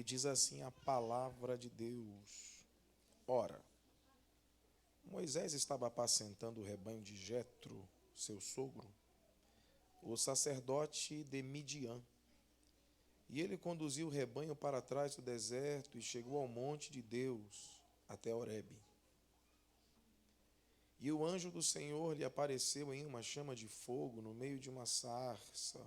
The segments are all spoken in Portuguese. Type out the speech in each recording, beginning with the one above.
E diz assim a palavra de Deus. Ora, Moisés estava apacentando o rebanho de Jetro, seu sogro, o sacerdote de Midian. E ele conduziu o rebanho para trás do deserto e chegou ao monte de Deus, até Horebe. E o anjo do Senhor lhe apareceu em uma chama de fogo no meio de uma sarça.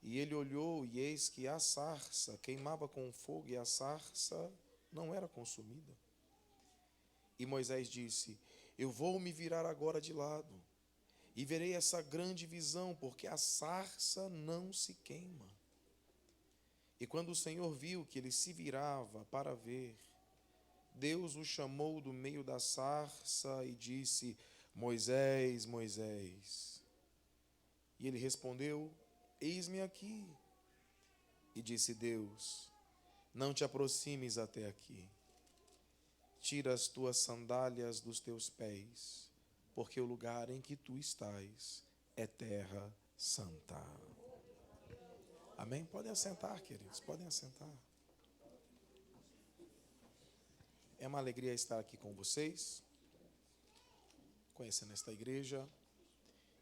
E ele olhou, e eis que a sarça queimava com fogo, e a sarça não era consumida. E Moisés disse: Eu vou me virar agora de lado, e verei essa grande visão, porque a sarça não se queima. E quando o Senhor viu que ele se virava para ver, Deus o chamou do meio da sarça e disse: Moisés, Moisés. E ele respondeu: Eis-me aqui. E disse Deus: Não te aproximes até aqui. Tira as tuas sandálias dos teus pés, porque o lugar em que tu estás é terra santa. Amém? Podem assentar, queridos, podem assentar. É uma alegria estar aqui com vocês, conhecendo esta igreja.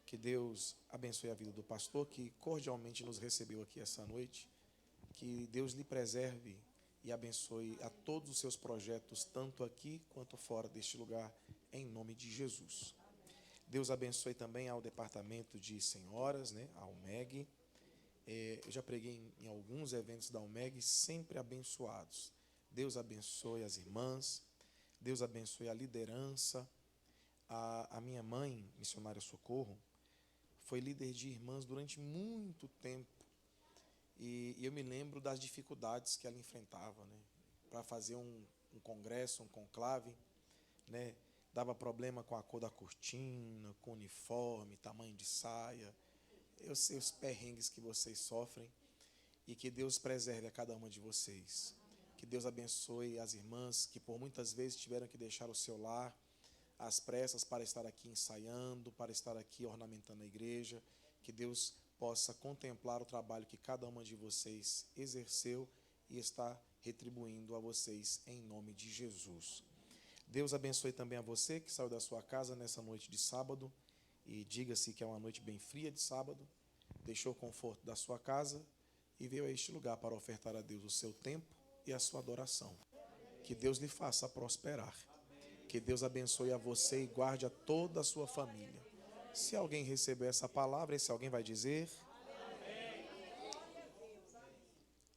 Que Deus abençoe a vida do pastor, que cordialmente nos recebeu aqui essa noite. Que Deus lhe preserve e abençoe a todos os seus projetos, tanto aqui quanto fora deste lugar, em nome de Jesus. Deus abençoe também ao departamento de senhoras, a UMEG. Eu já preguei em alguns eventos da UMEG, sempre abençoados. Deus abençoe as irmãs, Deus abençoe a liderança. A minha mãe, missionária Socorro, foi líder de irmãs durante muito tempo. E eu me lembro das dificuldades que ela enfrentava, para fazer um congresso, um conclave, dava problema com a cor da cortina, com o uniforme, tamanho de saia. Eu sei os perrengues que vocês sofrem e que Deus preserve a cada uma de vocês. Que Deus abençoe as irmãs que por muitas vezes tiveram que deixar o seu lar às pressas para estar aqui ensaiando, para estar aqui ornamentando a igreja. Que Deus possa contemplar o trabalho que cada uma de vocês exerceu e está retribuindo a vocês em nome de Jesus. Deus abençoe também a você que saiu da sua casa nessa noite de sábado, e diga-se que é uma noite bem fria de sábado, deixou o conforto da sua casa e veio a este lugar para ofertar a Deus o seu tempo e a sua adoração. Que Deus lhe faça prosperar. Que Deus abençoe a você e guarde a toda a sua família. Se alguém receber essa palavra, esse alguém vai dizer...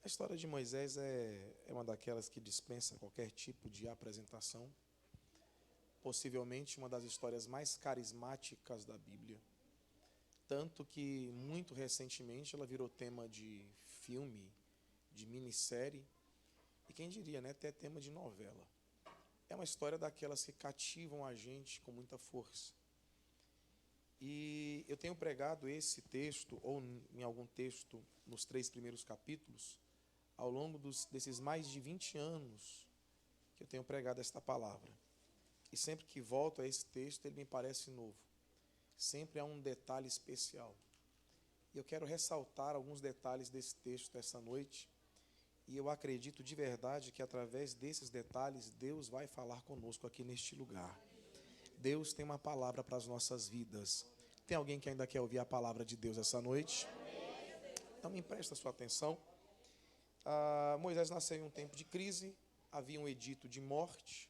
A história de Moisés é uma daquelas que dispensa qualquer tipo de apresentação. Possivelmente uma das histórias mais carismáticas da Bíblia. Tanto que, muito recentemente, ela virou tema de filme, de minissérie. E quem diria, até tema de novela. É uma história daquelas que cativam a gente com muita força. E eu tenho pregado esse texto, ou em algum texto, nos 3 primeiros capítulos, ao longo desses mais de 20 anos que eu tenho pregado esta palavra. E sempre que volto a esse texto, ele me parece novo. Sempre há um detalhe especial. E eu quero ressaltar alguns detalhes desse texto essa noite. E eu acredito de verdade que através desses detalhes, Deus vai falar conosco aqui neste lugar. Deus tem uma palavra para as nossas vidas. Tem alguém que ainda quer ouvir a palavra de Deus essa noite? Então me empresta a sua atenção. Moisés nasceu em um tempo de crise, havia um edito de morte.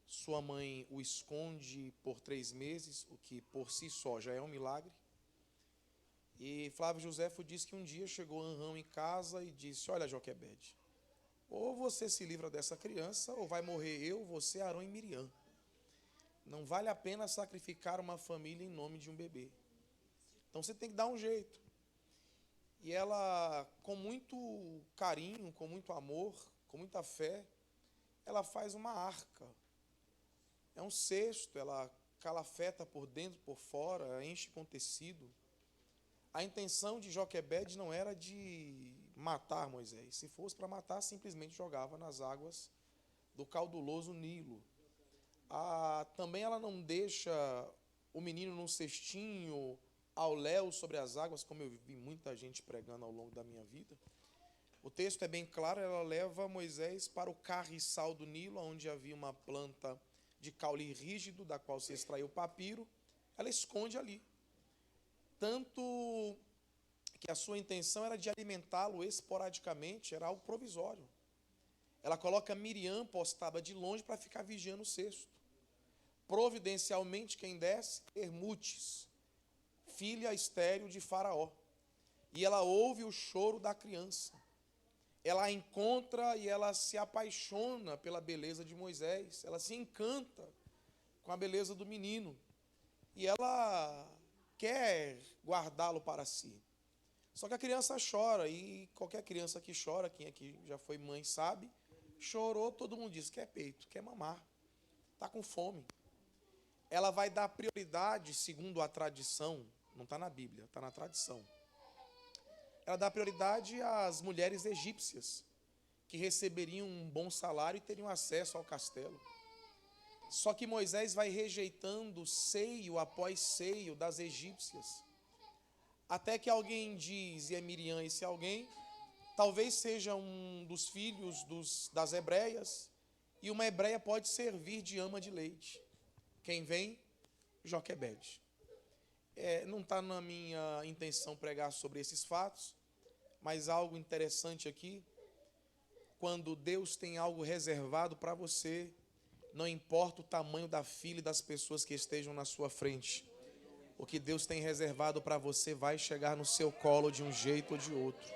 Sua mãe o esconde por 3 meses, o que por si só já é um milagre. E Flávio Josefo diz que um dia chegou Anrão em casa e disse: Olha, Joquebede, ou você se livra dessa criança, ou vai morrer eu, você, Arão e Miriam. Não vale a pena sacrificar uma família em nome de um bebê. Então você tem que dar um jeito. E ela, com muito carinho, com muito amor, com muita fé, ela faz uma arca. É um cesto, ela calafeta por dentro, por fora, enche com tecido. A intenção de Joquebede não era de matar Moisés. Se fosse para matar, simplesmente jogava nas águas do cauduloso Nilo. Também ela não deixa o menino num cestinho ao léu sobre as águas, como eu vi muita gente pregando ao longo da minha vida. O texto é bem claro, ela leva Moisés para o carriçal do Nilo, onde havia uma planta de caule rígido, da qual se extraiu o papiro. Ela esconde ali. Tanto que a sua intenção era de alimentá-lo esporadicamente, era algo provisório. Ela coloca Miriam postada de longe para ficar vigiando o cesto. Providencialmente, quem desce? Hermutes, filha estéril de Faraó. E ela ouve o choro da criança. Ela a encontra e ela se apaixona pela beleza de Moisés. Ela se encanta com a beleza do menino. E ela quer guardá-lo para si. Só que a criança chora, e qualquer criança que chora, quem aqui já foi mãe sabe, chorou, todo mundo diz, quer peito, quer mamar, está com fome. Ela vai dar prioridade, segundo a tradição, não está na Bíblia, está na tradição. Ela dá prioridade às mulheres egípcias, que receberiam um bom salário e teriam acesso ao castelo. Só que Moisés vai rejeitando seio após seio das egípcias. Até que alguém diz, e é Miriam esse alguém, talvez seja um dos filhos das hebreias, e uma hebreia pode servir de ama de leite. Quem vem? Joquebede. Não está na minha intenção pregar sobre esses fatos, mas algo interessante aqui, quando Deus tem algo reservado para você, não importa o tamanho da fila e das pessoas que estejam na sua frente, o que Deus tem reservado para você vai chegar no seu colo de um jeito ou de outro.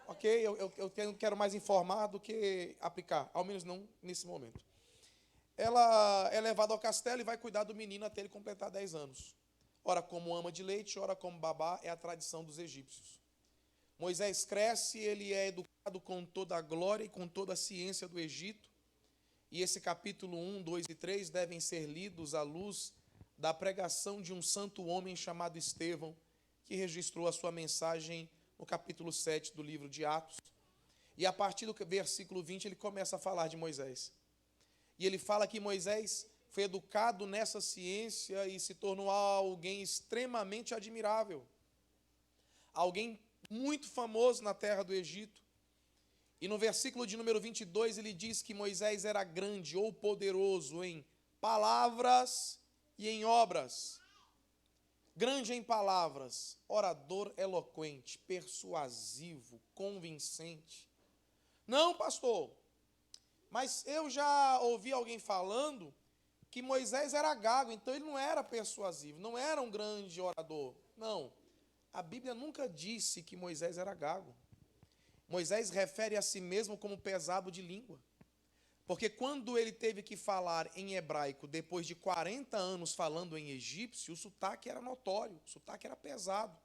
Ok? Eu quero mais informar do que aplicar, ao menos não nesse momento. Ela é levada ao castelo e vai cuidar do menino até ele completar 10 anos. Ora como ama de leite, ora como babá, é a tradição dos egípcios. Moisés cresce, ele é educado com toda a glória e com toda a ciência do Egito. E esse capítulo 1, 2 e 3 devem ser lidos à luz da pregação de um santo homem chamado Estevão, que registrou a sua mensagem no capítulo 7 do livro de Atos. E a partir do versículo 20 ele começa a falar de Moisés. E ele fala que Moisés foi educado nessa ciência e se tornou alguém extremamente admirável. Alguém muito famoso na terra do Egito. E no versículo de número 22 ele diz que Moisés era grande ou poderoso em palavras e em obras. Grande em palavras, orador eloquente, persuasivo, convincente. Não, pastor, mas eu já ouvi alguém falando que Moisés era gago, então ele não era persuasivo, não era um grande orador. Não, a Bíblia nunca disse que Moisés era gago. Moisés refere a si mesmo como pesado de língua. Porque quando ele teve que falar em hebraico, depois de 40 anos falando em egípcio, o sotaque era notório, o sotaque era pesado.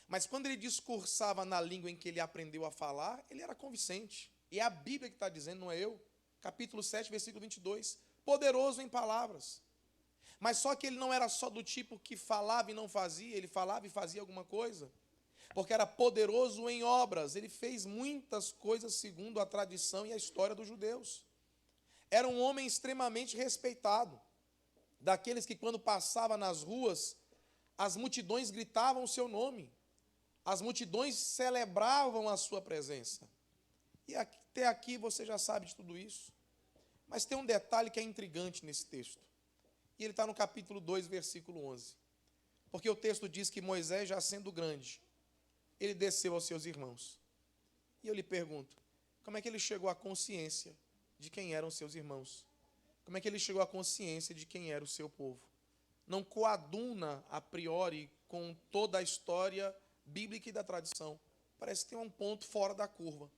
Mas quando ele discursava na língua em que ele aprendeu a falar, ele era convincente. E é a Bíblia que está dizendo, não é eu. Capítulo 7, versículo 22. Poderoso em palavras. Mas só que ele não era só do tipo que falava e não fazia, ele falava e fazia alguma coisa. Porque era poderoso em obras. Ele fez muitas coisas segundo a tradição e a história dos judeus. Era um homem extremamente respeitado, daqueles que quando passava nas ruas, as multidões gritavam o seu nome, as multidões celebravam a sua presença. E até aqui você já sabe de tudo isso. Mas tem um detalhe que é intrigante nesse texto. E ele está no capítulo 2, versículo 11. Porque o texto diz que Moisés, já sendo grande, ele desceu aos seus irmãos. E eu lhe pergunto, como é que ele chegou à consciência de quem eram seus irmãos? Como é que ele chegou à consciência de quem era o seu povo? Não coaduna a priori com toda a história bíblica e da tradição. Parece que tem um ponto fora da curva.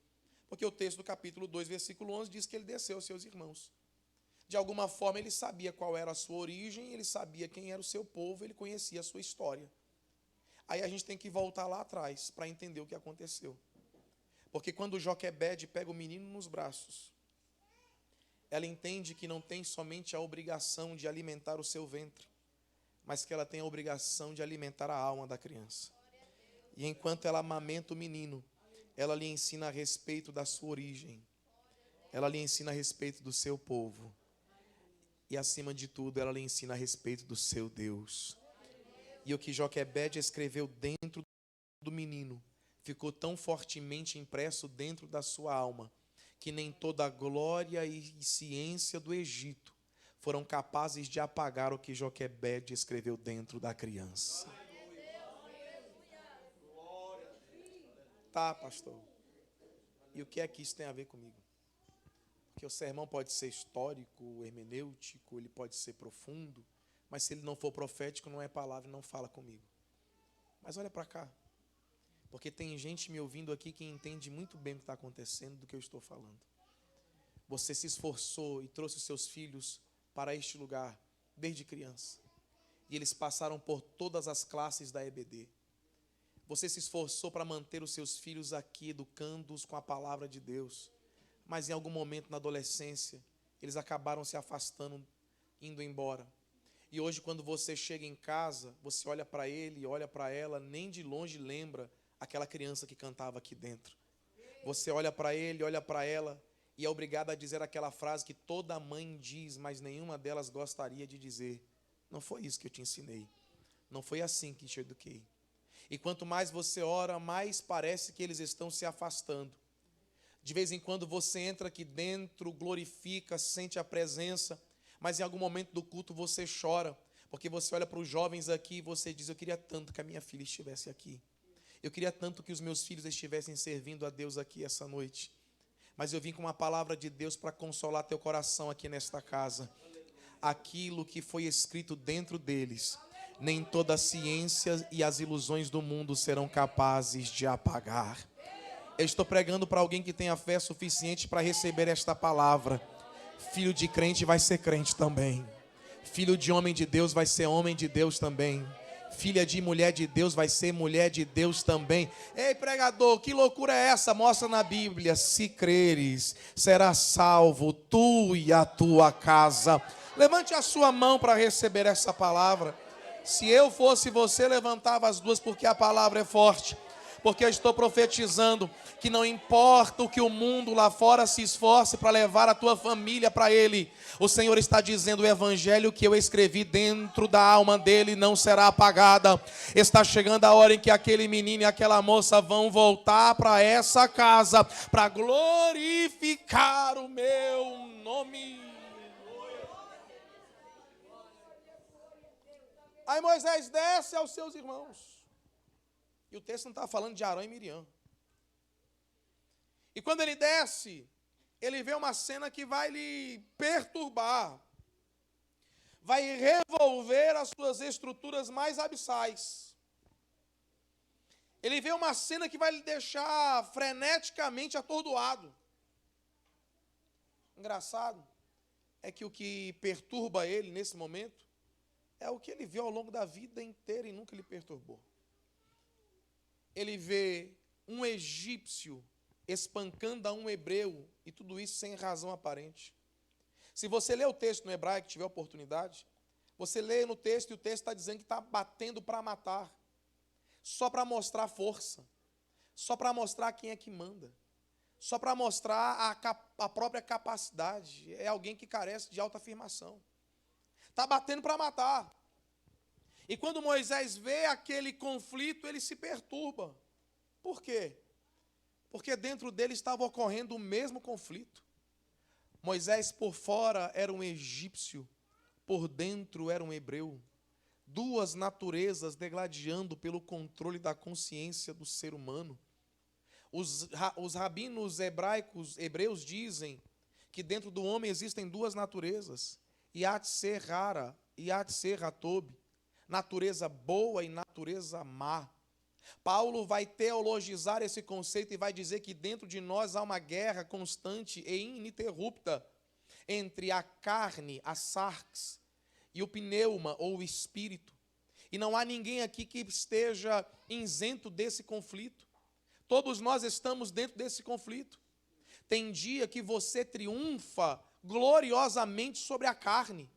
Porque o texto do capítulo 2, versículo 11 diz que ele desceu aos seus irmãos. De alguma forma ele sabia qual era a sua origem, ele sabia quem era o seu povo, ele conhecia a sua história. Aí a gente tem que voltar lá atrás para entender o que aconteceu. Porque quando Joquebede pega o menino nos braços, ela entende que não tem somente a obrigação de alimentar o seu ventre, mas que ela tem a obrigação de alimentar a alma da criança. E enquanto ela amamenta o menino, ela lhe ensina a respeito da sua origem. Ela lhe ensina a respeito do seu povo. E acima de tudo, ela lhe ensina a respeito do seu Deus. E o que Joquebede escreveu dentro do menino ficou tão fortemente impresso dentro da sua alma, que nem toda a glória e ciência do Egito foram capazes de apagar o que Joquebede escreveu dentro da criança. Tá, pastor. E o que é que isso tem a ver comigo? Porque o sermão pode ser histórico, hermenêutico, ele pode ser profundo, mas se ele não for profético, não é palavra e não fala comigo. Mas olha para cá, porque tem gente me ouvindo aqui que entende muito bem o que está acontecendo do que eu estou falando. Você se esforçou e trouxe os seus filhos para este lugar desde criança, e eles passaram por todas as classes da EBD. Você se esforçou para manter os seus filhos aqui, educando-os com a palavra de Deus. Mas em algum momento na adolescência, eles acabaram se afastando, indo embora. E hoje, quando você chega em casa, você olha para ele, olha para ela, nem de longe lembra aquela criança que cantava aqui dentro. Você olha para ele, olha para ela, e é obrigado a dizer aquela frase que toda mãe diz, mas nenhuma delas gostaria de dizer. Não foi isso que eu te ensinei. Não foi assim que te eduquei. E quanto mais você ora, mais parece que eles estão se afastando. De vez em quando você entra aqui dentro, glorifica, sente a presença, mas em algum momento do culto você chora, porque você olha para os jovens aqui e você diz: eu queria tanto que a minha filha estivesse aqui. Eu queria tanto que os meus filhos estivessem servindo a Deus aqui essa noite. Mas eu vim com uma palavra de Deus para consolar teu coração aqui nesta casa. Aquilo que foi escrito dentro deles, nem toda a ciência e as ilusões do mundo serão capazes de apagar. Eu estou pregando para alguém que tenha fé suficiente para receber esta palavra. Filho de crente vai ser crente também. Filho de homem de Deus vai ser homem de Deus também. Filha de mulher de Deus vai ser mulher de Deus também. Ei, pregador, que loucura é essa? Mostra na Bíblia. Se creres, serás salvo, tu e a tua casa. Levante a sua mão para receber essa palavra. Se eu fosse você, levantava as duas, porque a palavra é forte. Porque eu estou profetizando que não importa o que o mundo lá fora se esforce para levar a tua família para Ele. O Senhor está dizendo: o evangelho que eu escrevi dentro da alma dele não será apagada. Está chegando a hora em que aquele menino e aquela moça vão voltar para essa casa para glorificar o meu nome. Aí Moisés desce aos seus irmãos. E o texto não está falando de Arão e Miriam. E quando ele desce, ele vê uma cena que vai lhe perturbar. Vai revolver as suas estruturas mais abissais. Ele vê uma cena que vai lhe deixar freneticamente atordoado. Engraçado é que o que perturba ele nesse momento é o que ele viu ao longo da vida inteira e nunca lhe perturbou. Ele vê um egípcio espancando a um hebreu, e tudo isso sem razão aparente. Se você ler o texto no hebraico, tiver oportunidade, você lê no texto e o texto está dizendo que está batendo para matar, só para mostrar força, só para mostrar quem é que manda, só para mostrar a própria capacidade. É alguém que carece de autoafirmação. Está batendo para matar. E quando Moisés vê aquele conflito, ele se perturba. Por quê? Porque dentro dele estava ocorrendo o mesmo conflito. Moisés por fora era um egípcio, por dentro era um hebreu. Duas naturezas degladiando pelo controle da consciência do ser humano. Os rabinos hebreus dizem que dentro do homem existem duas naturezas. Yat-ser rara e Yat-ser ratob. Natureza boa e natureza má. Paulo vai teologizar esse conceito e vai dizer que dentro de nós há uma guerra constante e ininterrupta entre a carne, a sarx, e o pneuma, ou o espírito. E não há ninguém aqui que esteja isento desse conflito. Todos nós estamos dentro desse conflito. Tem dia que você triunfa gloriosamente sobre a carne.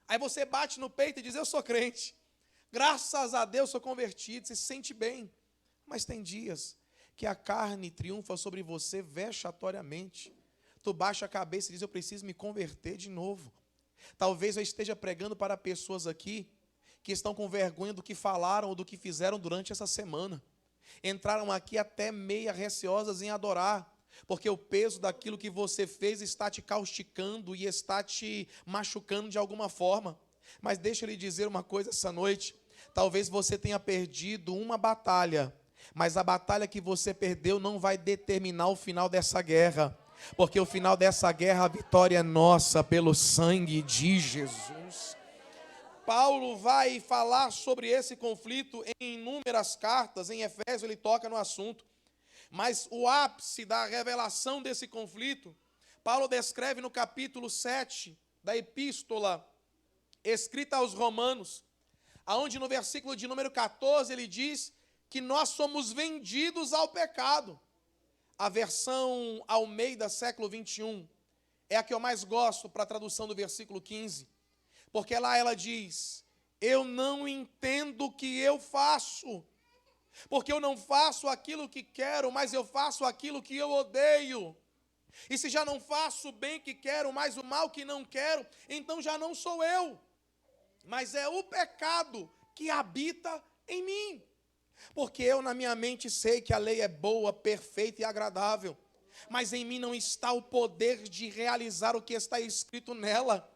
Aí você bate no peito e diz: eu sou crente. Graças a Deus sou convertido, se sente bem. Mas tem dias que a carne triunfa sobre você vexatoriamente. Tu baixa a cabeça e diz: eu preciso me converter de novo. Talvez eu esteja pregando para pessoas aqui que estão com vergonha do que falaram ou do que fizeram durante essa semana. entraram aqui até meia receosas em adorar, porque o peso daquilo que você fez está te causticando e está te machucando de alguma forma. Mas deixa eu lhe dizer uma coisa essa noite. Talvez você tenha perdido uma batalha, mas a batalha que você perdeu não vai determinar o final dessa guerra, porque o final dessa guerra, a vitória é nossa pelo sangue de Jesus. Paulo vai falar sobre esse conflito em inúmeras cartas. Em Efésios ele toca no assunto. Mas o ápice da revelação desse conflito, Paulo descreve no capítulo 7 da epístola escrita aos Romanos, aonde no versículo de número 14 ele diz que nós somos vendidos ao pecado. A versão Almeida, século 21, é a que eu mais gosto para a tradução do versículo 15. Porque lá ela diz: eu não entendo o que eu faço, porque eu não faço aquilo que quero, mas eu faço aquilo que eu odeio. E se já não faço o bem que quero, mas o mal que não quero, então já não sou eu, mas é o pecado que habita em mim. Porque eu na minha mente sei que a lei é boa, perfeita e agradável, mas em mim não está o poder de realizar o que está escrito nela.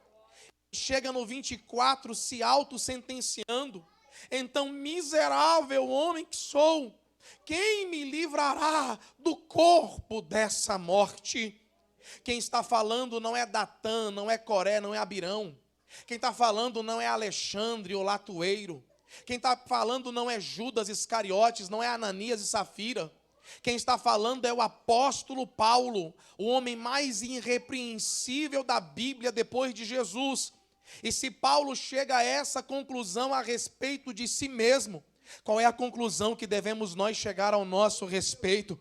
Chega no 24 se auto-sentenciando: então, miserável homem que sou, quem me livrará do corpo dessa morte? Quem está falando não é Datã, não é Coré, não é Abirão. Quem está falando não é Alexandre ou Latueiro. Quem está falando não é Judas Iscariotes, não é Ananias e Safira. Quem está falando é o apóstolo Paulo, o homem mais irrepreensível da Bíblia depois de Jesus. E se Paulo chega a essa conclusão a respeito de si mesmo, qual é a conclusão que devemos nós chegar ao nosso respeito?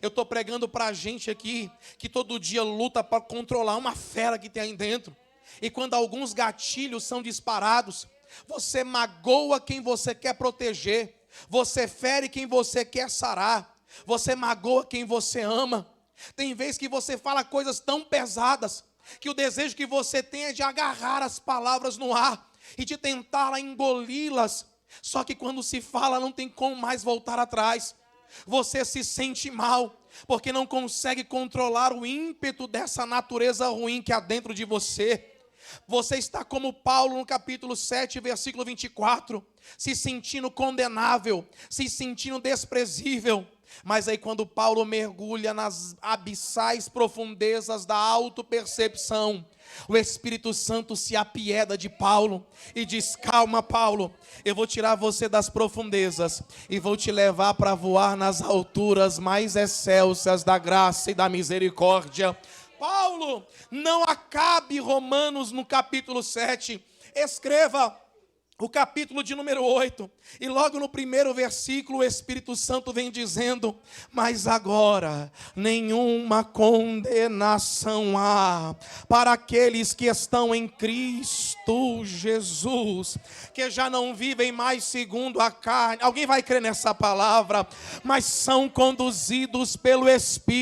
Eu estou pregando para a gente aqui que todo dia luta para controlar uma fera que tem aí dentro. E quando alguns gatilhos são disparados, você magoa quem você quer proteger, você fere quem você quer sarar, você magoa quem você ama. Tem vezes que você fala coisas tão pesadas que o desejo que você tem é de agarrar as palavras no ar e de tentar engoli-las. Só que quando se fala não tem como mais voltar atrás. Você se sente mal, porque não consegue controlar o ímpeto dessa natureza ruim que há dentro de você. Você está como Paulo no capítulo 7, versículo 24, se sentindo condenável, se sentindo desprezível. Mas aí quando Paulo mergulha nas abissais profundezas da autopercepção, o Espírito Santo se apieda de Paulo e diz: calma, Paulo, eu vou tirar você das profundezas e vou te levar para voar nas alturas mais excelsas da graça e da misericórdia. Paulo, não acabe Romanos no capítulo 7, escreva o capítulo de número 8, e logo no primeiro versículo o Espírito Santo vem dizendo: mas agora nenhuma condenação há para aqueles que estão em Cristo Jesus, que já não vivem mais segundo a carne. Alguém vai crer nessa palavra? Mas são conduzidos pelo Espírito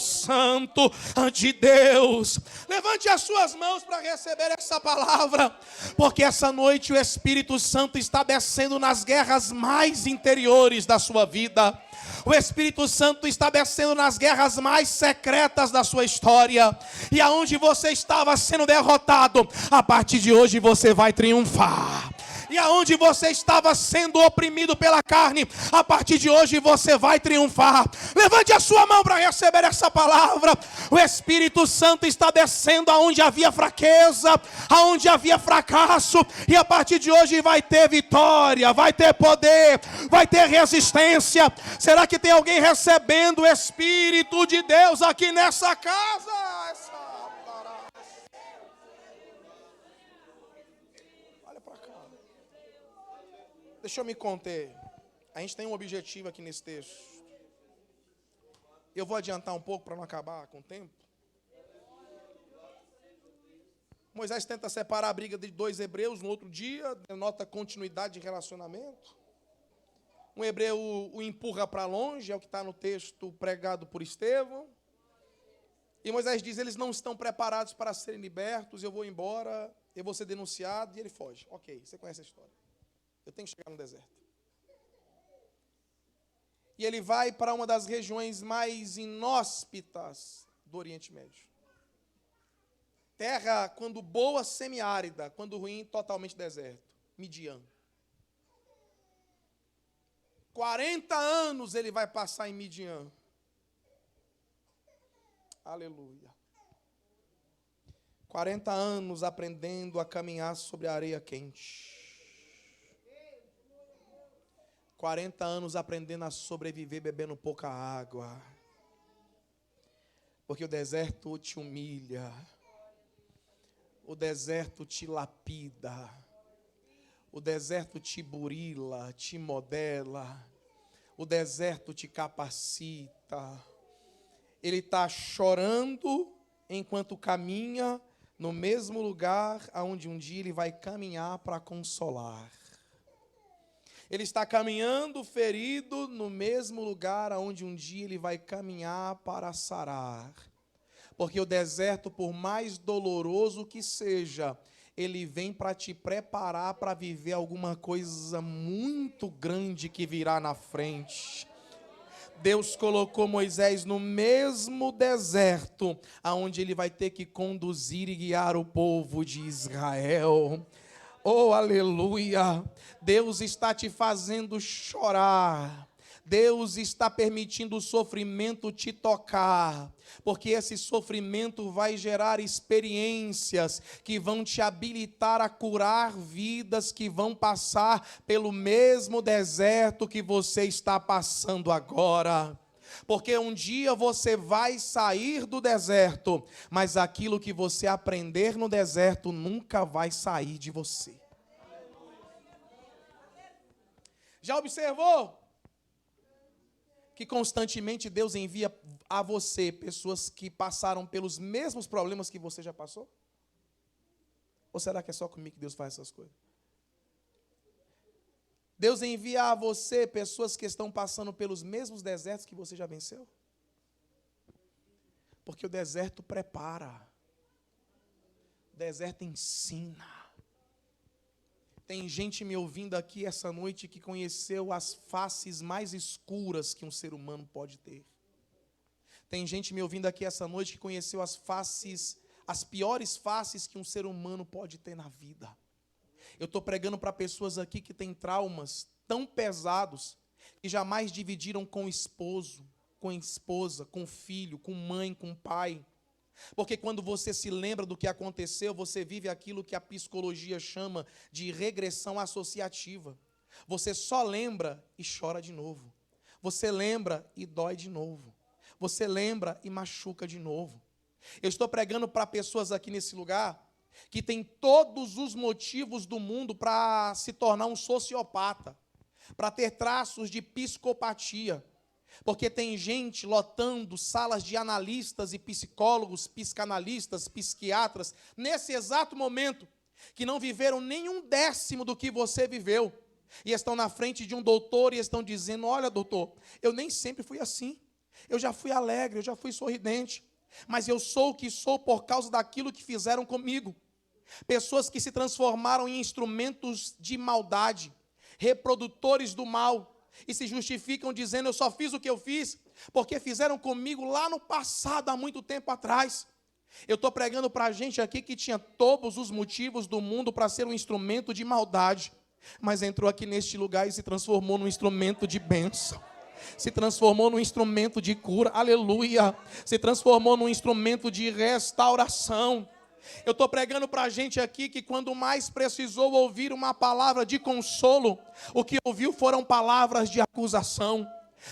Santo de Deus. Levante as suas mãos para receber essa palavra, porque essa noite o Espírito Santo está descendo nas guerras mais interiores da sua vida. O Espírito Santo está descendo nas guerras mais secretas da sua história. E aonde você estava sendo derrotado, a partir de hoje você vai triunfar. E aonde você estava sendo oprimido pela carne, a partir de hoje você vai triunfar. Levante a sua mão para receber essa palavra. O Espírito Santo está descendo aonde havia fraqueza, aonde havia fracasso, e a partir de hoje vai ter vitória, vai ter poder, vai ter resistência. Será que tem alguém recebendo o Espírito de Deus aqui nessa casa? Deixa eu me conter. A gente tem um objetivo aqui nesse texto. Eu vou adiantar um pouco para não acabar com o tempo. Moisés tenta separar a briga de dois hebreus no outro dia, denota continuidade de relacionamento. Um hebreu o empurra para longe, é o que está no texto pregado por Estevão. E Moisés diz: eles não estão preparados para serem libertos, eu vou embora, eu vou ser denunciado, e ele foge. Ok, você conhece a história. Eu tenho que chegar no deserto. E ele vai para uma das regiões mais inóspitas do Oriente Médio. Terra, quando boa, semiárida, quando ruim, totalmente deserto. Midian. 40 anos ele vai passar em Midian. Aleluia. 40 anos aprendendo a caminhar sobre a areia quente. 40 anos aprendendo a sobreviver bebendo pouca água. Porque o deserto te humilha. O deserto te lapida. O deserto te burila, te modela. O deserto te capacita. Ele está chorando enquanto caminha no mesmo lugar aonde um dia ele vai caminhar para consolar. Ele está caminhando ferido no mesmo lugar aonde um dia ele vai caminhar para sarar. Porque o deserto, por mais doloroso que seja, ele vem para te preparar para viver alguma coisa muito grande que virá na frente. Deus colocou Moisés no mesmo deserto, aonde ele vai ter que conduzir e guiar o povo de Israel. Oh, aleluia! Deus está te fazendo chorar. Deus está permitindo o sofrimento te tocar, porque esse sofrimento vai gerar experiências que vão te habilitar a curar vidas que vão passar pelo mesmo deserto que você está passando agora. Porque um dia você vai sair do deserto, mas aquilo que você aprender no deserto nunca vai sair de você. Já observou que constantemente Deus envia a você pessoas que passaram pelos mesmos problemas que você já passou? Ou será que é só comigo que Deus faz essas coisas? Deus envia a você pessoas que estão passando pelos mesmos desertos que você já venceu? Porque o deserto prepara. O deserto ensina. Tem gente me ouvindo aqui essa noite que conheceu as faces mais escuras que um ser humano pode ter. Tem gente me ouvindo aqui essa noite que conheceu as piores faces que um ser humano pode ter na vida. Eu estou pregando para pessoas aqui que têm traumas tão pesados que jamais dividiram com o esposo, com a esposa, com o filho, com mãe, com o pai. Porque quando você se lembra do que aconteceu, você vive aquilo que a psicologia chama de regressão associativa. Você só lembra e chora de novo. Você lembra e dói de novo. Você lembra e machuca de novo. Eu estou pregando para pessoas aqui nesse lugar que tem todos os motivos do mundo para se tornar um sociopata, para ter traços de psicopatia. Porque tem gente lotando salas de analistas e psicólogos, psicanalistas, psiquiatras, nesse exato momento, que não viveram nenhum décimo do que você viveu, e estão na frente de um doutor e estão dizendo: olha, doutor, eu nem sempre fui assim, eu já fui alegre, eu já fui sorridente, mas eu sou o que sou por causa daquilo que fizeram comigo. Pessoas que se transformaram em instrumentos de maldade, reprodutores do mal, e se justificam dizendo: eu só fiz o que eu fiz porque fizeram comigo lá no passado, há muito tempo atrás. Eu estou pregando para a gente aqui que tinha todos os motivos do mundo para ser um instrumento de maldade, mas entrou aqui neste lugar e se transformou num instrumento de bênção. Se transformou num instrumento de cura, aleluia. Se transformou num instrumento de restauração. Eu estou pregando para a gente aqui que quando mais precisou ouvir uma palavra de consolo, o que ouviu foram palavras de acusação.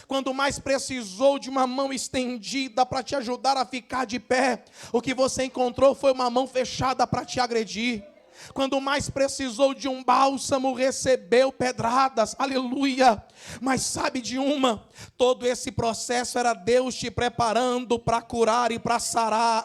Quando mais precisou de uma mão estendida para te ajudar a ficar de pé, o que você encontrou foi uma mão fechada para te agredir. Quando mais precisou de um bálsamo, recebeu pedradas, aleluia. Mas sabe de uma? Todo esse processo era Deus te preparando para curar e para sarar.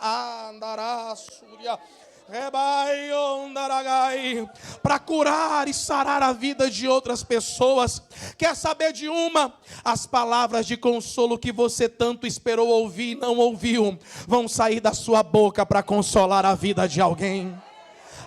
Para curar e sarar a vida de outras pessoas. Quer saber de uma? As palavras de consolo que você tanto esperou ouvir e não ouviu, vão sair da sua boca para consolar a vida de alguém.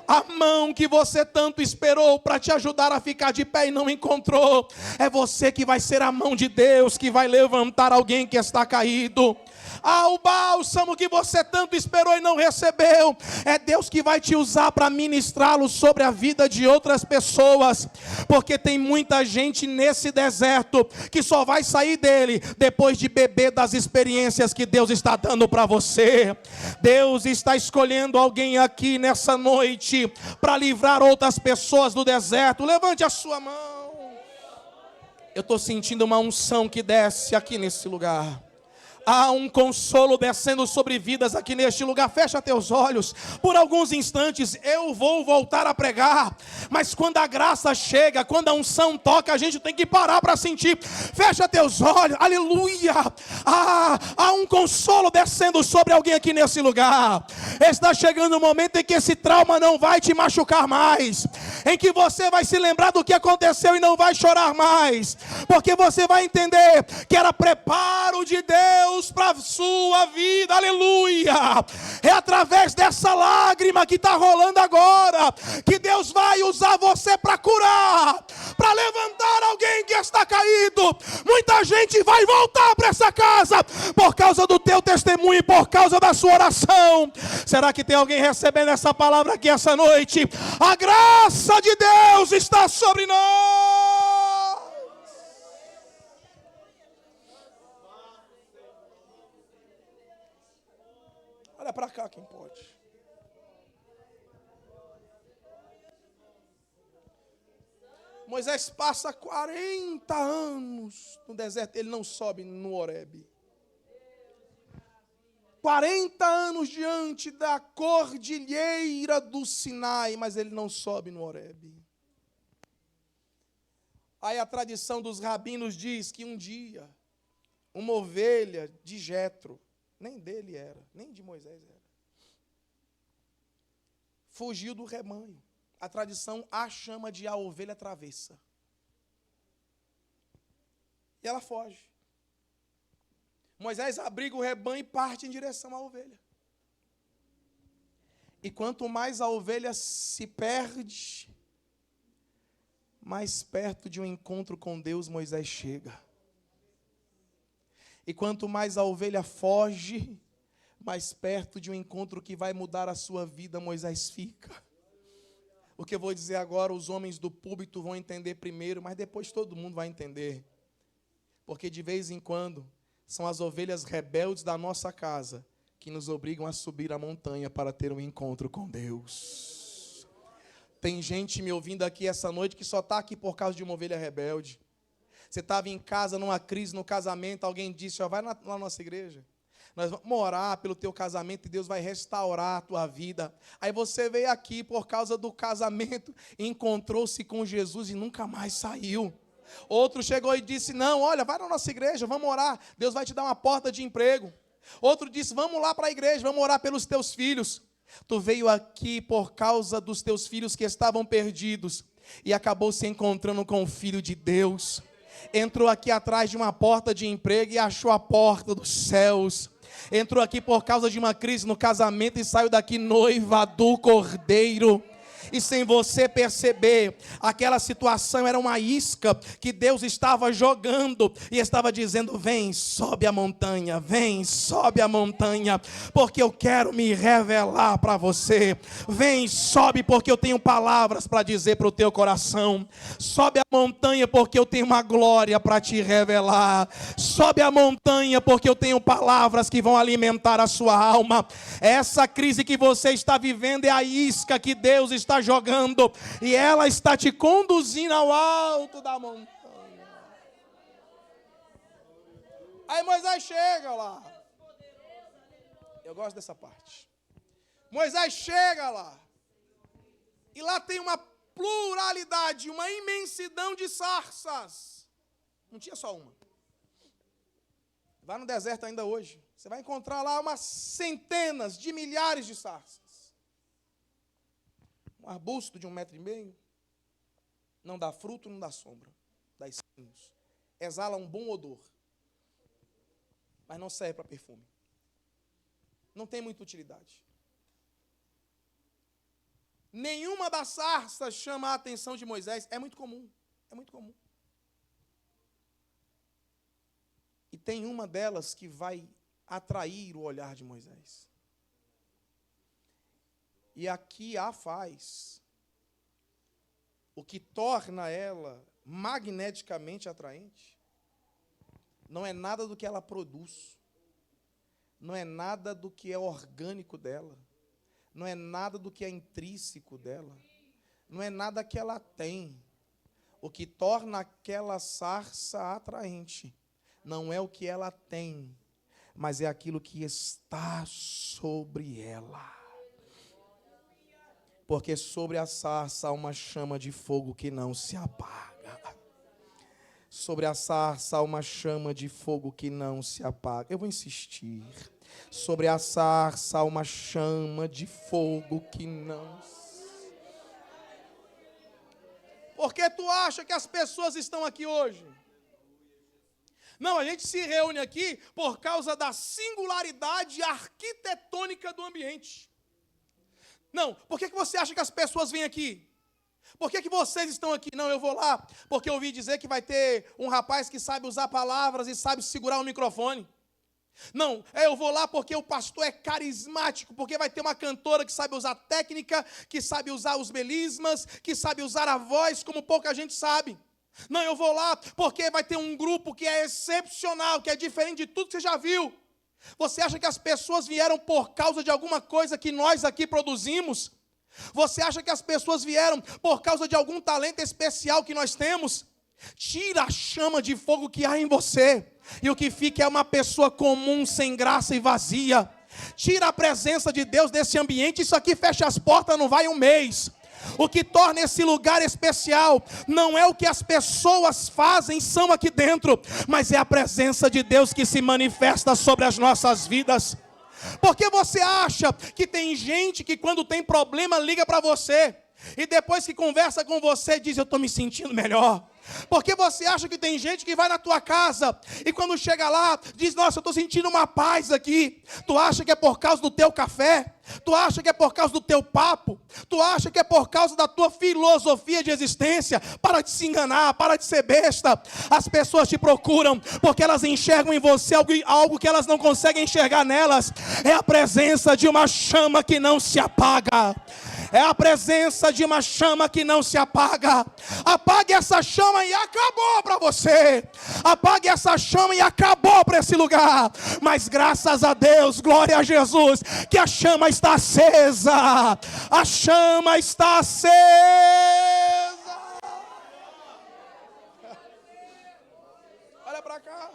A mão que você tanto esperou para te ajudar a ficar de pé e não encontrou, é você que vai ser a mão de Deus que vai levantar alguém que está caído. O bálsamo que você tanto esperou e não recebeu, é Deus que vai te usar para ministrá-lo sobre a vida de outras pessoas, porque tem muita gente nesse deserto que só vai sair dele depois de beber das experiências que Deus está dando para você. Deus está escolhendo alguém aqui nessa noite para livrar outras pessoas do deserto. Levante a sua mão. Eu estou sentindo uma unção que desce aqui nesse lugar. Há um consolo descendo sobre vidas aqui neste lugar. Fecha teus olhos. Por alguns instantes eu vou voltar a pregar, mas quando a graça chega, quando a unção toca, a gente tem que parar para sentir. Fecha teus olhos. Aleluia. Há um consolo descendo sobre alguém aqui nesse lugar. Está chegando o momento em que esse trauma não vai te machucar mais, em que você vai se lembrar do que aconteceu e não vai chorar mais, porque você vai entender que era preparo de Deus para a sua vida. Aleluia. É através dessa lágrima que está rolando agora que Deus vai usar você para curar, para levantar alguém que está caído. Muita gente vai voltar para essa casa por causa do teu testemunho e por causa da sua oração. Será que tem alguém recebendo essa palavra aqui essa noite? A graça de Deus está sobre nós. Olha para cá quem pode. Moisés passa 40 anos no deserto, ele não sobe no Horebe. 40 anos diante da cordilheira do Sinai, mas ele não sobe no Horebe. Aí a tradição dos rabinos diz que um dia, uma ovelha de Jetro, nem dele era, nem de Moisés era, fugiu do rebanho. A tradição a chama de a ovelha travessa. E ela foge. Moisés abriga o rebanho e parte em direção à ovelha. E quanto mais a ovelha se perde, mais perto de um encontro com Deus Moisés chega. E quanto mais a ovelha foge, mais perto de um encontro que vai mudar a sua vida Moisés fica. O que eu vou dizer agora, os homens do púlpito vão entender primeiro, mas depois todo mundo vai entender. Porque de vez em quando, são as ovelhas rebeldes da nossa casa que nos obrigam a subir a montanha para ter um encontro com Deus. Tem gente me ouvindo aqui essa noite que só está aqui por causa de uma ovelha rebelde. Você estava em casa, numa crise no casamento, alguém disse, vai na nossa igreja. Nós vamos orar pelo teu casamento e Deus vai restaurar a tua vida. Aí você veio aqui por causa do casamento, encontrou-se com Jesus e nunca mais saiu. Outro chegou e disse, não, olha, vai na nossa igreja, vamos orar, Deus vai te dar uma porta de emprego. Outro disse, vamos lá para a igreja, vamos orar pelos teus filhos. Tu veio aqui por causa dos teus filhos que estavam perdidos e acabou se encontrando com o Filho de Deus. Entrou aqui atrás de uma porta de emprego e achou a porta dos céus. Entrou aqui por causa de uma crise no casamento e saiu daqui noiva do Cordeiro. E sem você perceber, aquela situação era uma isca que Deus estava jogando e estava dizendo, vem, sobe a montanha, vem, sobe a montanha, porque eu quero me revelar para você. Vem, sobe, porque eu tenho palavras para dizer para o teu coração. Sobe a montanha, porque eu tenho uma glória para te revelar. Sobe a montanha, porque eu tenho palavras que vão alimentar a sua alma. Essa crise que você está vivendo é a isca que Deus está jogando, e ela está te conduzindo ao alto da montanha. Aí Moisés chega lá. Eu gosto dessa parte. Moisés chega lá. E lá tem uma pluralidade, uma imensidão de sarças. Não tinha só uma. Vai no deserto ainda hoje. Você vai encontrar lá umas centenas de milhares de sarças. Um arbusto de 1,5 metro, não dá fruto, não dá sombra, dá espinhos. Exala um bom odor, mas não serve para perfume. Não tem muita utilidade. Nenhuma das sarças chama a atenção de Moisés. É muito comum. É muito comum. E tem uma delas que vai atrair o olhar de Moisés. E aqui a faz. O que torna ela magneticamente atraente não é nada do que ela produz. Não é nada do que é orgânico dela. Não é nada do que é intrínseco dela. Não é nada que ela tem. O que torna aquela sarça atraente não é o que ela tem, mas é aquilo que está sobre ela. Porque sobre a sarça há uma chama de fogo que não se apaga. Sobre a sarça há uma chama de fogo que não se apaga. Eu vou insistir. Sobre a sarça há uma chama de fogo que não se... Por que tu acha que as pessoas estão aqui hoje? Não, a gente se reúne aqui por causa da singularidade arquitetônica do ambiente. Não, por que você acha que as pessoas vêm aqui? Por que vocês estão aqui? Não, eu vou lá porque eu ouvi dizer que vai ter um rapaz que sabe usar palavras e sabe segurar o microfone. Não, eu vou lá porque o pastor é carismático, porque vai ter uma cantora que sabe usar técnica, que sabe usar os melismas, que sabe usar a voz como pouca gente sabe. Não, eu vou lá porque vai ter um grupo que é excepcional, que é diferente de tudo que você já viu. Você acha que as pessoas vieram por causa de alguma coisa que nós aqui produzimos? Você acha que as pessoas vieram por causa de algum talento especial que nós temos? Tira a chama de fogo que há em você, e o que fica é uma pessoa comum, sem graça e vazia. Tira a presença de Deus desse ambiente, isso aqui fecha as portas, não vai um mês. O que torna esse lugar especial não é o que as pessoas fazem, são aqui dentro, mas é a presença de Deus que se manifesta sobre as nossas vidas. Porque você acha que tem gente que quando tem problema liga para você e depois que conversa com você diz: eu estou me sentindo melhor? Porque você acha que tem gente que vai na tua casa e quando chega lá diz: nossa, eu estou sentindo uma paz aqui. Tu acha que é por causa do teu café? Tu acha que é por causa do teu papo? Tu acha que é por causa da tua filosofia de existência? Para de se enganar, para de ser besta. As pessoas te procuram porque elas enxergam em você algo que elas não conseguem enxergar nelas. É a presença de uma chama que não se apaga. É a presença de uma chama que não se apaga. Apague essa chama e acabou para você. Apague essa chama e acabou para esse lugar. Mas graças a Deus, glória a Jesus, que a chama está acesa. A chama está acesa. Olha para cá.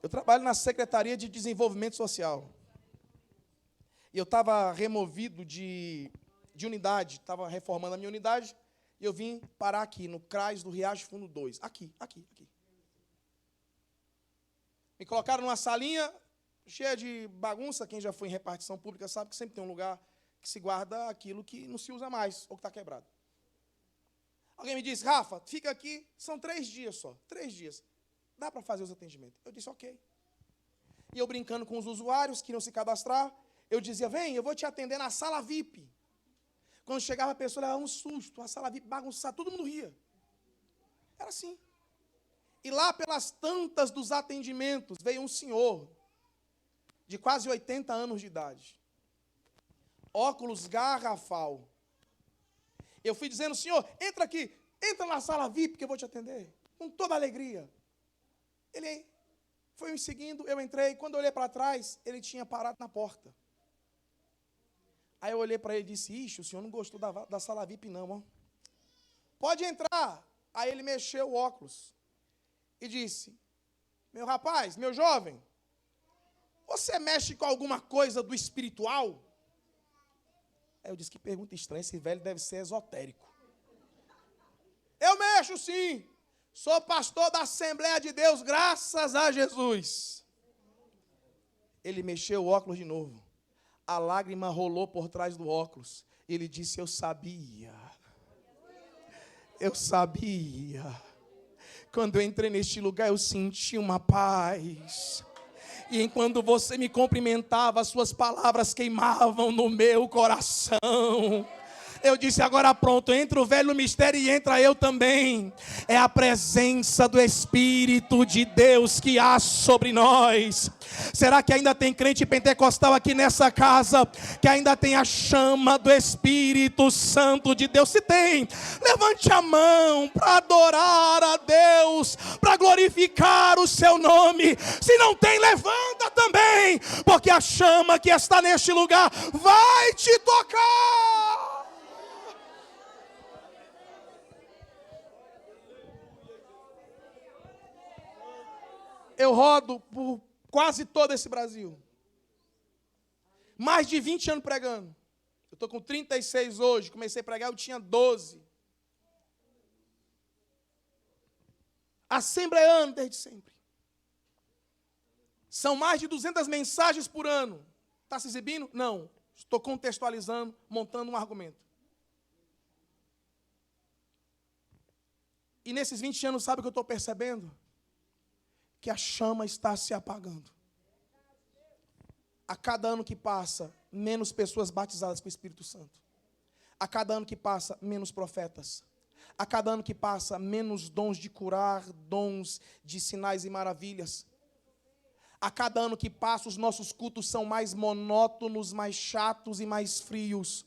Eu trabalho na Secretaria de Desenvolvimento Social. E eu estava removido de unidade, estava reformando a minha unidade, e eu vim parar aqui, no CRAS do Riacho Fundo 2. Aqui. Me colocaram numa salinha cheia de bagunça. Quem já foi em repartição pública sabe que sempre tem um lugar que se guarda aquilo que não se usa mais, ou que está quebrado. Alguém me disse: Rafa, fica aqui, são 3 dias só, 3 dias. Dá para fazer os atendimentos? Eu disse: ok. E eu brincando com os usuários que iam se cadastrar, eu dizia: vem, eu vou te atender na sala VIP. Quando chegava a pessoa, levava um susto, a sala VIP bagunçada, todo mundo ria. Era assim. E lá pelas tantas dos atendimentos, veio um senhor, de quase 80 anos de idade. Óculos garrafal. Eu fui dizendo: senhor, entra aqui, entra na sala VIP que eu vou te atender. Com toda alegria. Ele foi me seguindo, eu entrei. Quando eu olhei para trás, ele tinha parado na porta. Aí eu olhei para ele e disse: ixi, o senhor não gostou da sala VIP não, ó. Pode entrar. Aí ele mexeu o óculos e disse: meu rapaz, meu jovem, você mexe com alguma coisa do espiritual? Aí eu disse: que pergunta estranha, esse velho deve ser esotérico. Eu mexo sim, sou pastor da Assembleia de Deus, graças a Jesus. Ele mexeu o óculos de novo. A lágrima rolou por trás do óculos. Ele disse: eu sabia. Quando eu entrei neste lugar, eu senti uma paz. E enquanto você me cumprimentava, as suas palavras queimavam no meu coração. Eu disse, agora pronto, entra o velho no mistério e entra eu também. É a presença do Espírito de Deus que há sobre nós. Será que ainda tem crente pentecostal aqui nessa casa, que ainda tem a chama do Espírito Santo de Deus? Se tem, levante a mão para adorar a Deus, para glorificar o seu nome. Se não tem, levanta também, porque a chama que está neste lugar vai te tocar. Eu rodo por quase todo esse Brasil. Mais de 20 anos pregando. Eu estou com 36 hoje. Comecei a pregar, eu tinha 12. Assembleando desde sempre. São mais de 200 mensagens por ano. Está se exibindo? Não. Estou contextualizando, montando um argumento. E nesses 20 anos, sabe o que eu estou percebendo? Que a chama está se apagando. A cada ano que passa, menos pessoas batizadas com o Espírito Santo. A cada ano que passa, menos profetas. A cada ano que passa, menos dons de curar, dons de sinais e maravilhas. A cada ano que passa, os nossos cultos são mais monótonos, mais chatos e mais frios.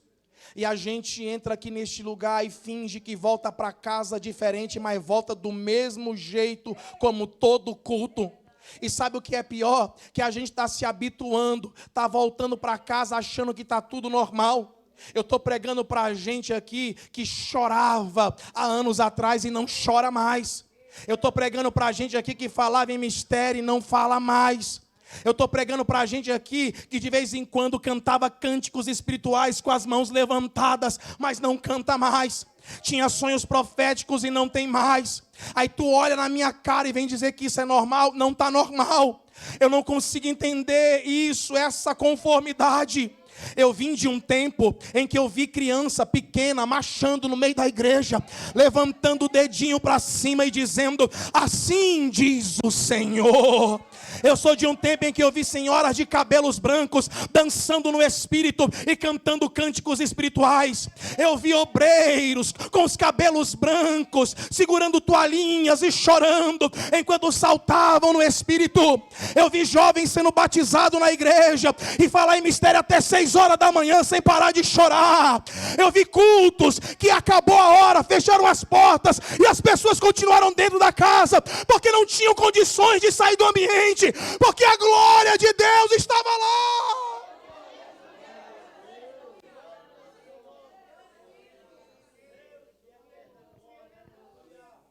E a gente entra aqui neste lugar e finge que volta para casa diferente, mas volta do mesmo jeito como todo culto. E sabe o que é pior? Que a gente está se habituando, está voltando para casa achando que está tudo normal. Eu estou pregando para a gente aqui que chorava há anos atrás e não chora mais. Eu estou pregando para a gente aqui que falava em mistério e não fala mais. Eu estou pregando para a gente aqui que de vez em quando cantava cânticos espirituais com as mãos levantadas, mas não canta mais. Tinha sonhos proféticos e não tem mais. Aí tu olha na minha cara e vem dizer que isso é normal. Não está normal. Eu não consigo entender isso, essa conformidade. Eu vim de um tempo em que eu vi criança pequena marchando no meio da igreja, levantando o dedinho para cima e dizendo, assim diz o Senhor. Eu sou de um tempo em que eu vi senhoras de cabelos brancos dançando no Espírito e cantando cânticos espirituais. Eu vi obreiros com os cabelos brancos segurando toalhinhas e chorando enquanto saltavam no Espírito. Eu vi jovens sendo batizados na igreja e falar em mistério até 6 horas da manhã sem parar de chorar. Eu vi cultos que acabou a hora, fecharam as portas e as pessoas continuaram dentro da casa porque não tinham condições de sair do ambiente, porque a glória de Deus estava lá.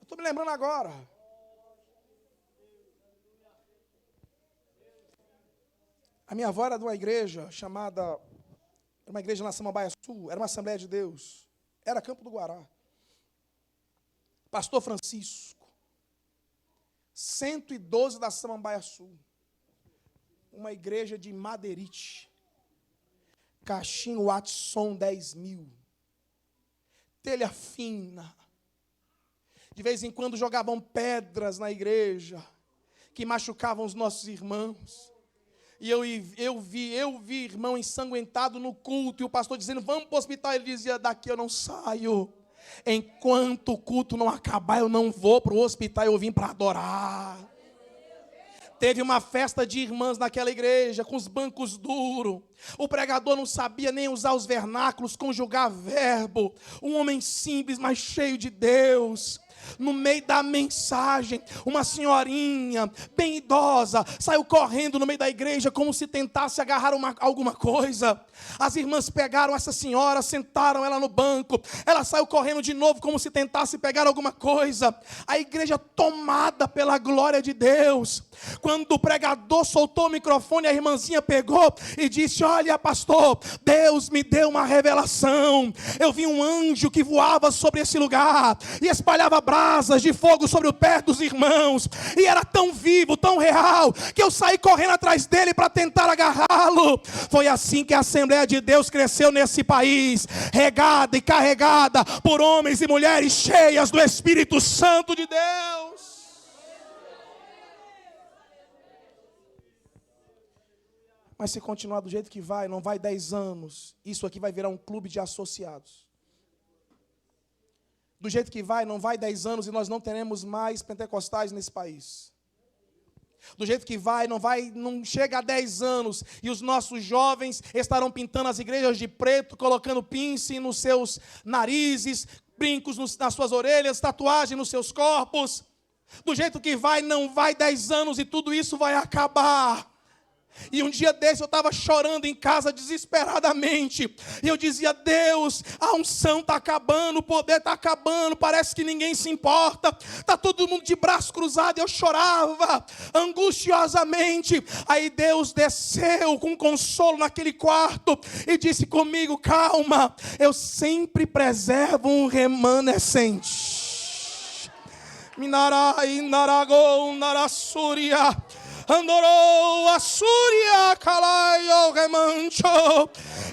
Eu estou me lembrando agora. A minha avó era de uma igreja chamada, uma igreja na Samambaia Sul, era uma Assembleia de Deus, era Campo do Guará. Pastor Francisco, 112 da Samambaia Sul, uma igreja de Madeirite, caixinho Watson 10.000, telha fina. De vez em quando jogavam pedras na igreja, que machucavam os nossos irmãos. E eu vi irmão ensanguentado no culto, e o pastor dizendo, vamos para o hospital. Ele dizia, daqui eu não saio. Enquanto o culto não acabar, eu não vou para o hospital, eu vim para adorar. Teve uma festa de irmãs naquela igreja, com os bancos duros. O pregador não sabia nem usar os vernáculos, conjugar verbo. Um homem simples, mas cheio de Deus. No meio da mensagem, uma senhorinha bem idosa saiu correndo no meio da igreja como se tentasse agarrar alguma coisa. As irmãs pegaram essa senhora, sentaram ela no banco. Ela saiu correndo de novo como se tentasse pegar alguma coisa. A igreja tomada pela glória de Deus. Quando o pregador soltou o microfone, a irmãzinha pegou e disse, olha pastor, Deus me deu uma revelação. Eu vi um anjo que voava sobre esse lugar e espalhava brasas de fogo sobre o pé dos irmãos, e era tão vivo, tão real, que eu saí correndo atrás dele para tentar agarrá-lo. Foi assim que a Assembleia de Deus cresceu nesse país, regada e carregada por homens e mulheres cheias do Espírito Santo de Deus. Mas se continuar do jeito que vai, não vai 10 anos. Isso aqui vai virar um clube de associados. Do jeito que vai, não vai 10 anos e nós não teremos mais pentecostais nesse país. Do jeito que vai, não chega a 10 anos e os nossos jovens estarão pintando as igrejas de preto, colocando piercing nos seus narizes, brincos nas suas orelhas, tatuagem nos seus corpos. Do jeito que vai, não vai 10 anos e tudo isso vai acabar. E um dia desse eu estava chorando em casa desesperadamente. E eu dizia: Deus, a unção está acabando, o poder está acabando, parece que ninguém se importa. Está todo mundo de braço cruzado. Eu chorava angustiosamente. Aí Deus desceu com consolo naquele quarto e disse comigo: calma, eu sempre preservo um remanescente. Minarai, naragou, narassuria. Andorou a súria, calaio, remancho.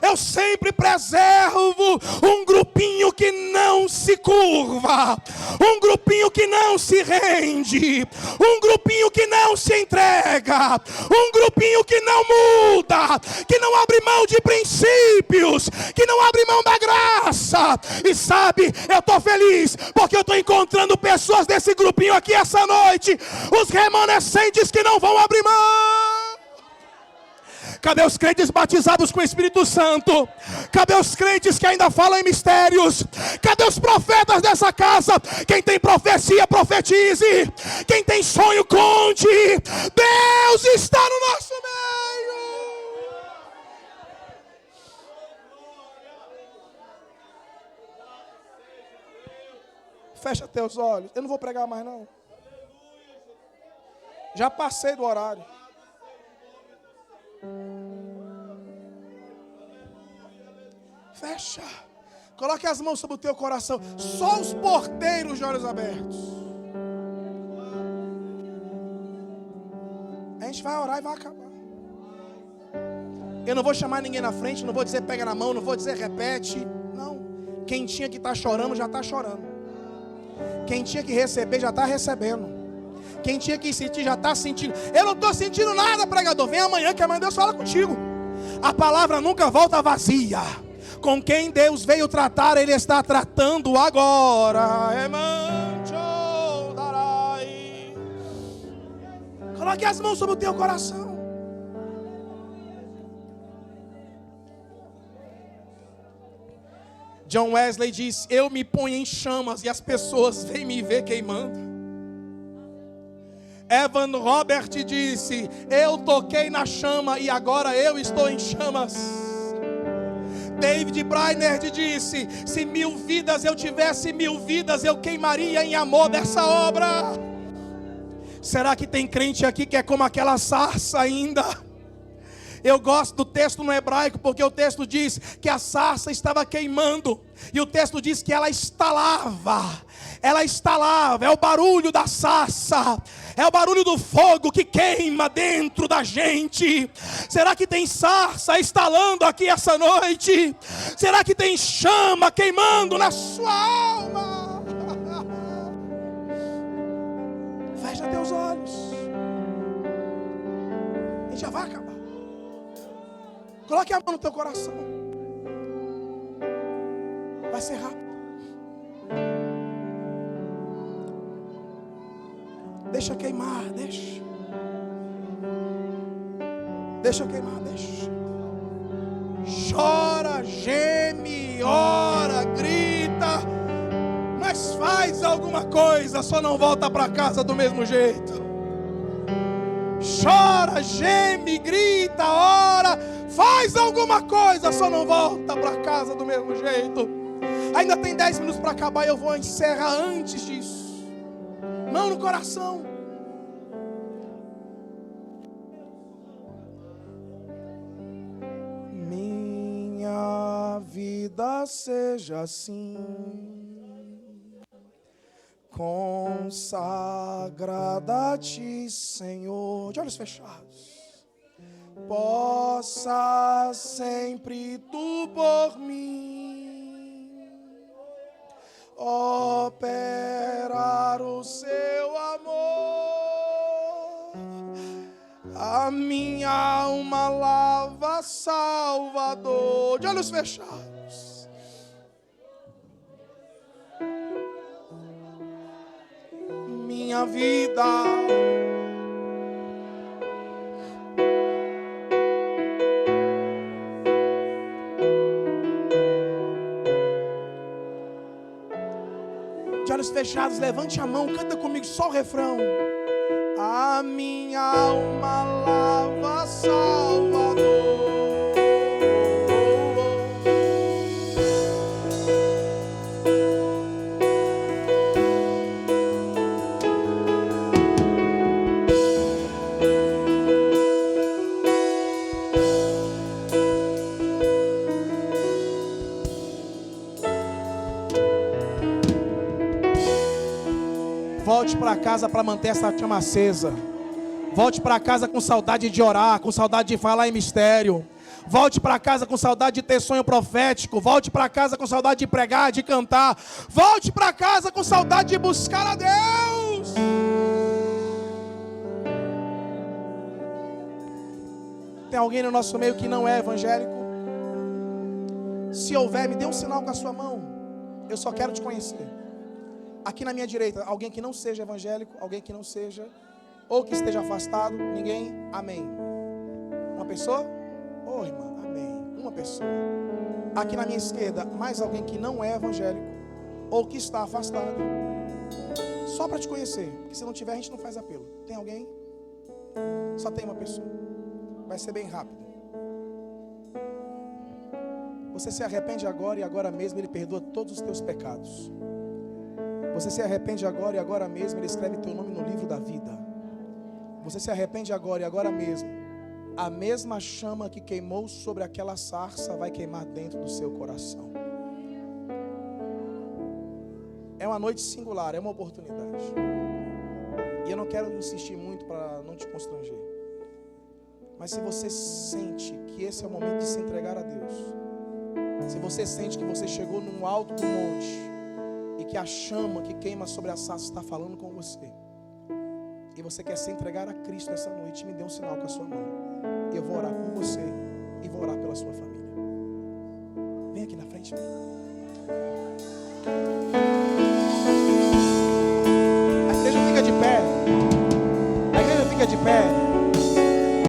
Eu sempre preservo um grupinho que não se curva, um grupinho que não se rende, um grupinho que não se entrega, um grupinho que não muda, que não abre mão de princípios, que não abre mão da graça. E sabe, eu estou feliz porque eu estou encontrando pessoas desse grupinho aqui essa noite, os remanescentes que não vão abrir mão. Cadê os crentes batizados com o Espírito Santo? Cadê os crentes que ainda falam em mistérios? Cadê os profetas dessa casa? Quem tem profecia, profetize. Quem tem sonho, conte. Deus está no nosso meio. Fecha teus olhos. Eu não vou pregar mais não. Já passei do horário. Fecha. Coloque as mãos sobre o teu coração. Só os porteiros de olhos abertos. A gente vai orar e vai acabar. Eu não vou chamar ninguém na frente. Não vou dizer pega na mão. Não vou dizer repete. Não. Quem tinha que estar chorando já está chorando. Quem tinha que receber já está recebendo. Quem tinha que sentir já está sentindo. Eu não estou sentindo nada, pregador. Vem amanhã que amanhã Deus fala contigo. A palavra nunca volta vazia. Com quem Deus veio tratar, Ele está tratando agora. Coloque as mãos sobre o teu coração. John Wesley diz: eu me ponho em chamas e as pessoas vêm me ver queimando. Evan Robert disse: eu toquei na chama e agora eu estou em chamas. David Brainerd disse: se 1000 vidas eu tivesse, 1000 vidas eu queimaria em amor dessa obra. Será que tem crente aqui que é como aquela sarça ainda? Eu gosto do texto no hebraico, porque o texto diz que a sarça estava queimando, e o texto diz que ela estalava. Ela estalava, é o barulho da sarça, é o barulho do fogo que queima dentro da gente. Será que tem sarça estalando aqui essa noite? Será que tem chama queimando na sua alma? Fecha teus olhos. A gente já vai acabar. Coloque a mão no teu coração. Vai ser rápido. Deixa queimar, deixa. Deixa queimar, deixa. Chora, geme, ora, grita. Mas faz alguma coisa, só não volta para casa do mesmo jeito. Chora, geme, grita, ora. Faz alguma coisa, só não volta para casa do mesmo jeito. Ainda tem 10 minutos para acabar e eu vou encerrar antes disso. Mão no coração. Minha vida seja assim, consagrada a Ti, Senhor. De olhos fechados. Possa sempre Tu por mim operar o Seu amor. A minha alma lava, Salvador. De olhos fechados. Minha vida. De olhos fechados, levante a mão, canta comigo só o refrão. A minha alma lava, Salvador. Volte para casa para manter essa chama acesa. Volte para casa com saudade de orar, com saudade de falar em mistério. Volte para casa com saudade de ter sonho profético. Volte para casa com saudade de pregar, de cantar. Volte para casa com saudade de buscar a Deus. Tem alguém no nosso meio que não é evangélico? Se houver, me dê um sinal com a sua mão. Eu só quero te conhecer. Aqui na minha direita, alguém que não seja evangélico, alguém que não seja, ou que esteja afastado, ninguém? Amém. Uma pessoa? Oh, irmã, amém. Uma pessoa. Aqui na minha esquerda, mais alguém que não é evangélico, ou que está afastado. Só para te conhecer, porque se não tiver, a gente não faz apelo. Tem alguém? Só tem uma pessoa. Vai ser bem rápido. Você se arrepende agora e agora mesmo Ele perdoa todos os teus pecados. Você se arrepende agora e agora mesmo Ele escreve teu nome no livro da vida. Você se arrepende agora e agora mesmo. A mesma chama que queimou sobre aquela sarça vai queimar dentro do seu coração. É uma noite singular, é uma oportunidade. E eu não quero insistir muito para não te constranger. Mas se você sente que esse é o momento de se entregar a Deus, se você sente que você chegou num alto do monte e que a chama que queima sobre a sarça está falando com você, e você quer se entregar a Cristo essa noite, me dê um sinal com a sua mão. Eu vou orar por você e vou orar pela sua família. Vem aqui na frente, vem.